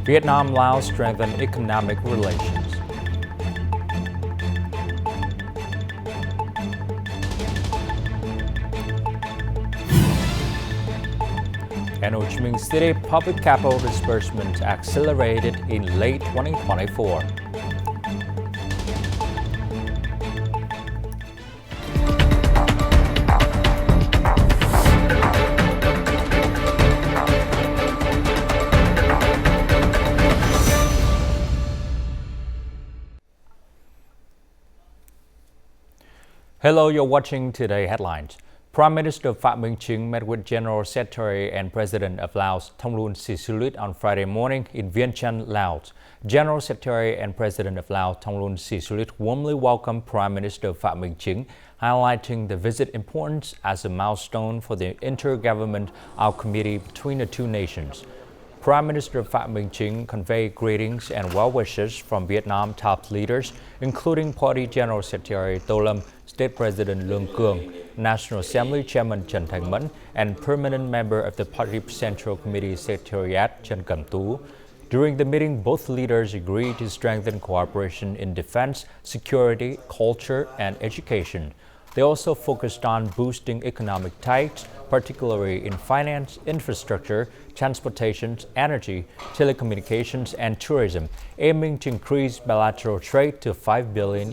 Vietnam-Laos strengthen economic relations. And Ho Chi Minh City public capital disbursement accelerated in late 2024. Hello, you're watching Today Headlines. Prime Minister Phạm Minh Chính met with General Secretary and President of Laos Thongloun Sisoulith on Friday morning in Vientiane, Laos. General Secretary and President of Laos Thongloun Sisoulith warmly welcomed Prime Minister Phạm Minh Chính, highlighting the visit importance as a milestone for the Intergovernmental Committee between the two nations. Prime Minister Phạm Minh Chính conveyed greetings and well wishes from Vietnam top leaders, including Party General Secretary Tô Lâm, State President Lương Cường, National Assembly Chairman Trần Thanh Mẫn, and permanent member of the Party Central Committee Secretariat Trần Cẩm Tú. During the meeting, both leaders agreed to strengthen cooperation in defense, security, culture, and education. They also focused on boosting economic ties, particularly in finance, infrastructure, transportation, energy, telecommunications, and tourism, aiming to increase bilateral trade to $5 billion.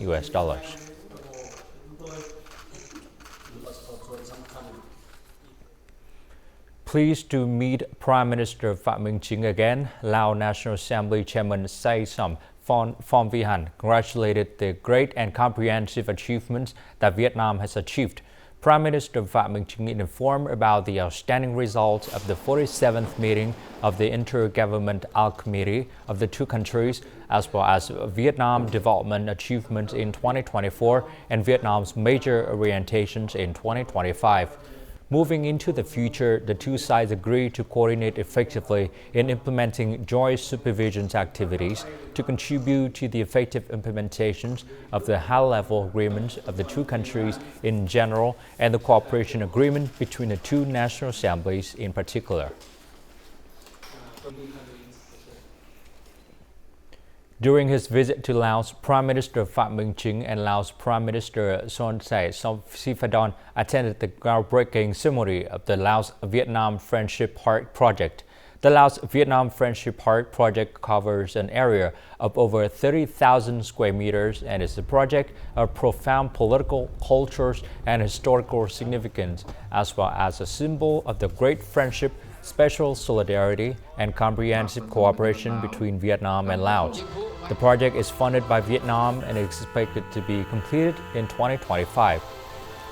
Pleased to meet Prime Minister Phạm Minh Chính again, Lao National Assembly Chairman Say Som Phong Vi Han congratulated the great and comprehensive achievements that Vietnam has achieved. Prime Minister Phạm Minh Chính informed about the outstanding results of the 47th meeting of the Intergovernmental Committee of the two countries, as well as Vietnam development achievements in 2024 and Vietnam's major orientations in 2025. Moving into the future, the two sides agreed to coordinate effectively in implementing joint supervision activities to contribute to the effective implementations of the high-level agreements of the two countries in general and the cooperation agreement between the two national assemblies in particular. During his visit to Laos, Prime Minister Phạm Minh Chính and Laos Prime Minister Son Say Siphandone attended the groundbreaking ceremony of the Laos-Vietnam Friendship Park project. The Laos-Vietnam Friendship Park project covers an area of over 30,000 square meters and is a project of profound political, cultural, and historical significance, as well as a symbol of the great friendship, special solidarity, and comprehensive cooperation between Vietnam and Laos. The project is funded by Vietnam and is expected to be completed in 2025.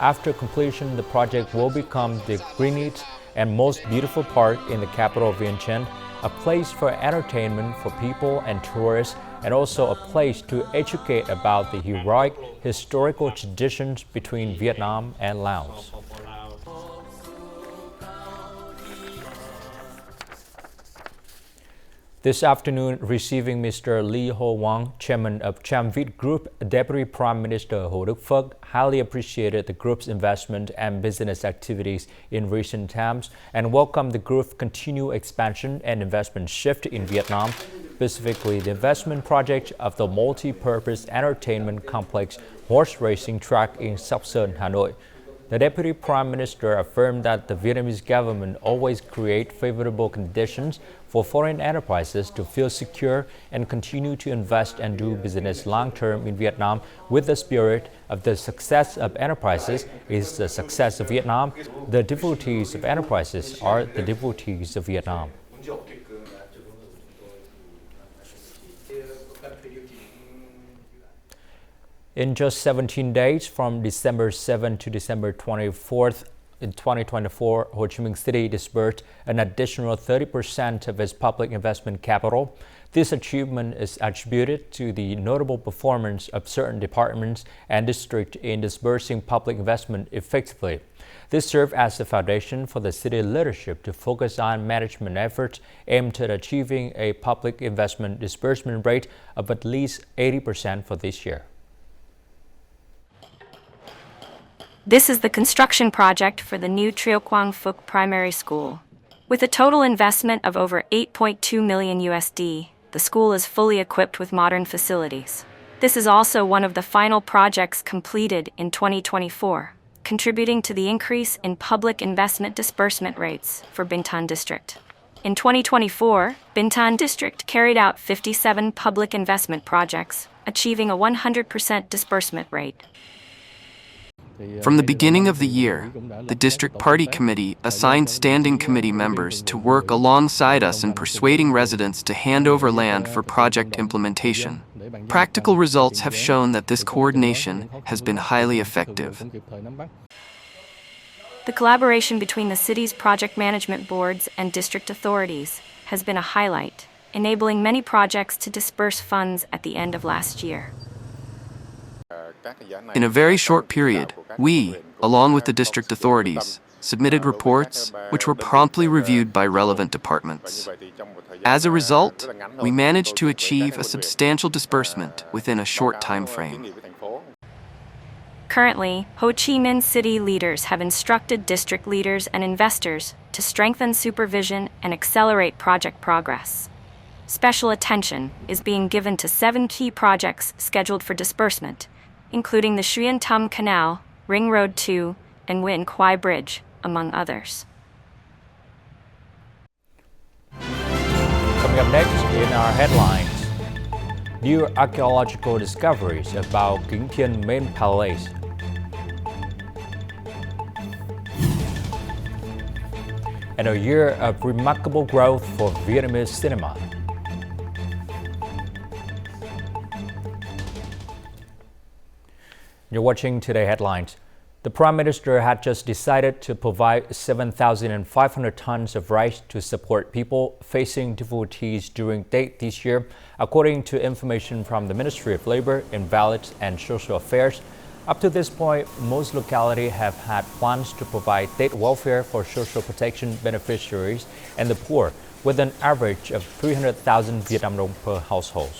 After completion, the project will become the greenest and most beautiful park in the capital of Vientiane, a place for entertainment for people and tourists, and also a place to educate about the heroic historical traditions between Vietnam and Laos. This afternoon, receiving Mr. Lee Ho-wang, chairman of Tramvit Group, Deputy Prime Minister Hồ Đức Phước highly appreciated the group's investment and business activities in recent times and welcomed the group's continued expansion and investment shift in Vietnam, specifically the investment project of the multi-purpose entertainment complex horse racing track in Sóc Sơn, Hanoi. The Deputy Prime Minister affirmed that the Vietnamese government always creates favorable conditions for foreign enterprises to feel secure and continue to invest and do business long-term in Vietnam with the spirit of the success of enterprises is the success of Vietnam. The devotees of enterprises are the devotees of Vietnam. In just 17 days, from December 7 to December 24th, in 2024, Ho Chi Minh City disbursed an additional 30% of its public investment capital. This achievement is attributed to the notable performance of certain departments and districts in disbursing public investment effectively. This served as the foundation for the city leadership to focus on management efforts aimed at achieving a public investment disbursement rate of at least 80% for this year. This is the construction project for the new Trieu Quang Phuc Primary School. With a total investment of over 8.2 million USD, the school is fully equipped with modern facilities. This is also one of the final projects completed in 2024, contributing to the increase in public investment disbursement rates for Bintan District. In 2024, Bintan District carried out 57 public investment projects, achieving a 100% disbursement rate. From the beginning of the year, the District Party Committee assigned standing committee members to work alongside us in persuading residents to hand over land for project implementation. Practical results have shown that this coordination has been highly effective. The collaboration between the city's project management boards and district authorities has been a highlight, enabling many projects to disburse funds at the end of last year. In a very short period, we, along with the district authorities, submitted reports which were promptly reviewed by relevant departments. As a result, we managed to achieve a substantial disbursement within a short time frame. Currently, Ho Chi Minh City leaders have instructed district leaders and investors to strengthen supervision and accelerate project progress. Special attention is being given to 7 key projects scheduled for disbursement, including the Xuyen Tum Canal, Ring Road 2, and Nguyen Quai Bridge, among others. Coming up next in our headlines, new archaeological discoveries about Kinh Thiên Main Palace. And a year of remarkable growth for Vietnamese cinema. You're watching Today Headlines. The Prime Minister had just decided to provide 7,500 tons of rice to support people facing difficulties during date this year, according to information from the Ministry of Labor, Environment and Social Affairs. Up to this point, most localities have had plans to provide state welfare for social protection beneficiaries and the poor, with an average of 300,000 Vietnam dong per household.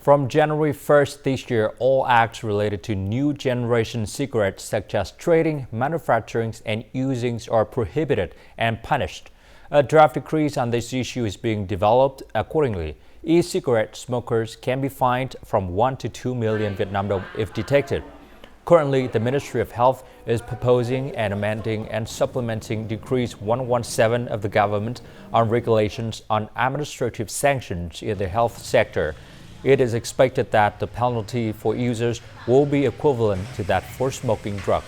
From January 1st this year, all acts related to new generation cigarettes such as trading, manufacturing, and using are prohibited and punished. A draft decree on this issue is being developed. Accordingly, e-cigarette smokers can be fined from 1 to 2 million Vietnam dong if detected. Currently, the Ministry of Health is proposing and amending and supplementing Decree 117 of the government on regulations on administrative sanctions in the health sector. It is expected that the penalty for users will be equivalent to that for smoking drugs.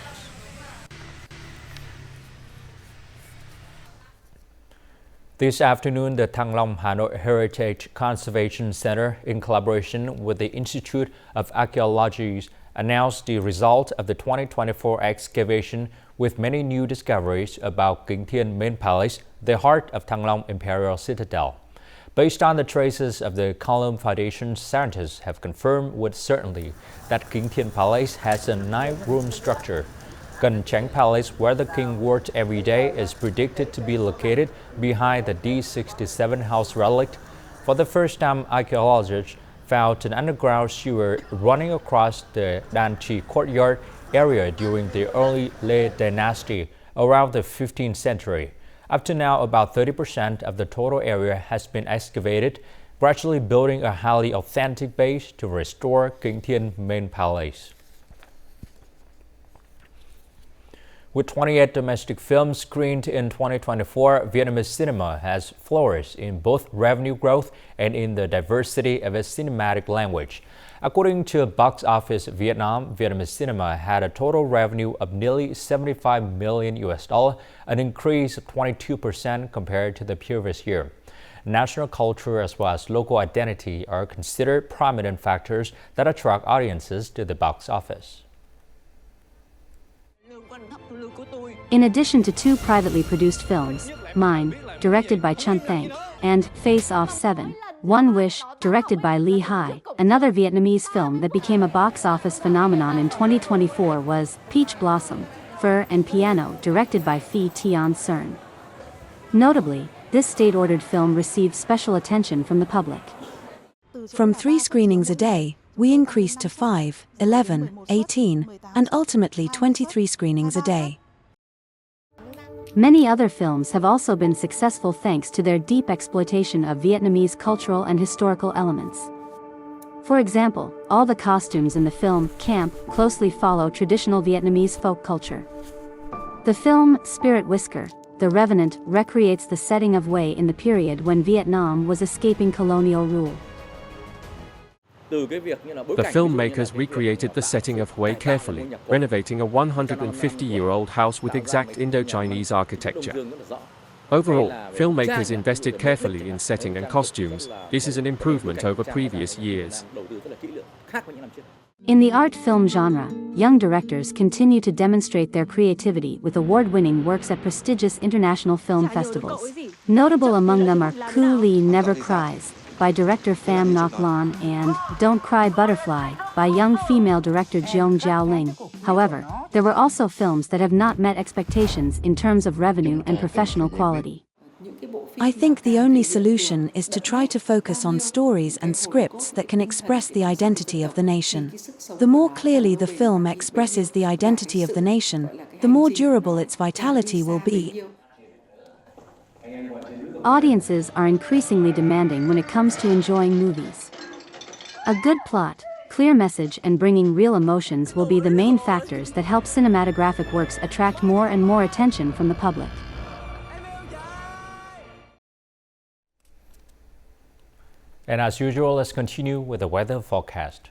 This afternoon, the Thăng Long Hanoi Heritage Conservation Center, in collaboration with the Institute of Archaeology, announced the result of the 2024 excavation with many new discoveries about Kinh Thiên Main Palace, the heart of Thăng Long Imperial Citadel. Based on the traces of the column foundation, scientists have confirmed with certainty that Kinh Thiên Palace has a 9-room structure. Cần Chánh Palace, where the king worked every day, is predicted to be located behind the D67 house relic. For the first time, archaeologists found an underground sewer running across the Dan Chi courtyard area during the early Lê dynasty around the 15th century. Up to now, about 30% of the total area has been excavated, gradually building a highly authentic base to restore Kinh Thiên Main Palace. With 28 domestic films screened in 2024, Vietnamese cinema has flourished in both revenue growth and in the diversity of its cinematic language. According to Box Office Vietnam, Vietnamese cinema had a total revenue of nearly 75 million US dollar, an increase of 22% compared to the previous year. National culture as well as local identity are considered prominent factors that attract audiences to the box office. In addition to 2 privately produced films, Mine, directed by Chun Thang, and Face Off 7, One Wish, directed by Lee Hai, another Vietnamese film that became a box office phenomenon in 2024 was Peach Blossom, Fur and Piano, directed by Phie Tion Cern. Notably, this state-ordered film received special attention from the public. From 3 screenings a day, we increased to 5, 11, 18, and ultimately 23 screenings a day. Many other films have also been successful thanks to their deep exploitation of Vietnamese cultural and historical elements. For example, all the costumes in the film Camp closely follow traditional Vietnamese folk culture. The film Spirit Whisker, The Revenant recreates the setting of Hue in the period when Vietnam was escaping colonial rule. The filmmakers recreated the setting of Hue carefully, renovating a 150-year-old house with exact Indo-Chinese architecture. Overall, filmmakers invested carefully in setting and costumes. This is an improvement over previous years. In the art film genre, young directors continue to demonstrate their creativity with award-winning works at prestigious international film festivals. Notable among them are Cu Li Never Cries by director Pham Ngoc Lan and Don't Cry Butterfly by young female director Jeong Jiao Ling. However, there were also films that have not met expectations in terms of revenue and professional quality. I think the only solution is to try to focus on stories and scripts that can express the identity of the nation. The more clearly the film expresses the identity of the nation, the more durable its vitality will be. Audiences are increasingly demanding when it comes to enjoying movies. A good plot, clear message and bringing real emotions will be the main factors that help cinematographic works attract more and more attention from the public. And as usual, let's continue with the weather forecast.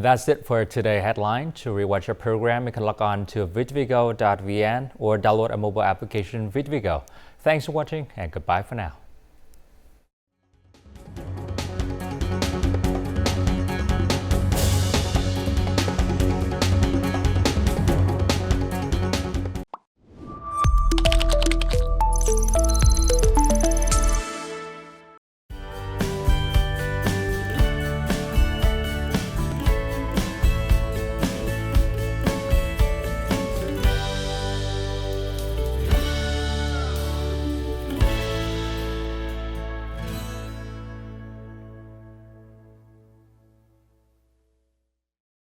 That's it for today's headline. To rewatch our program, you can log on to VTVgo.vn or download a mobile application VTVgo. Thanks for watching and goodbye for now.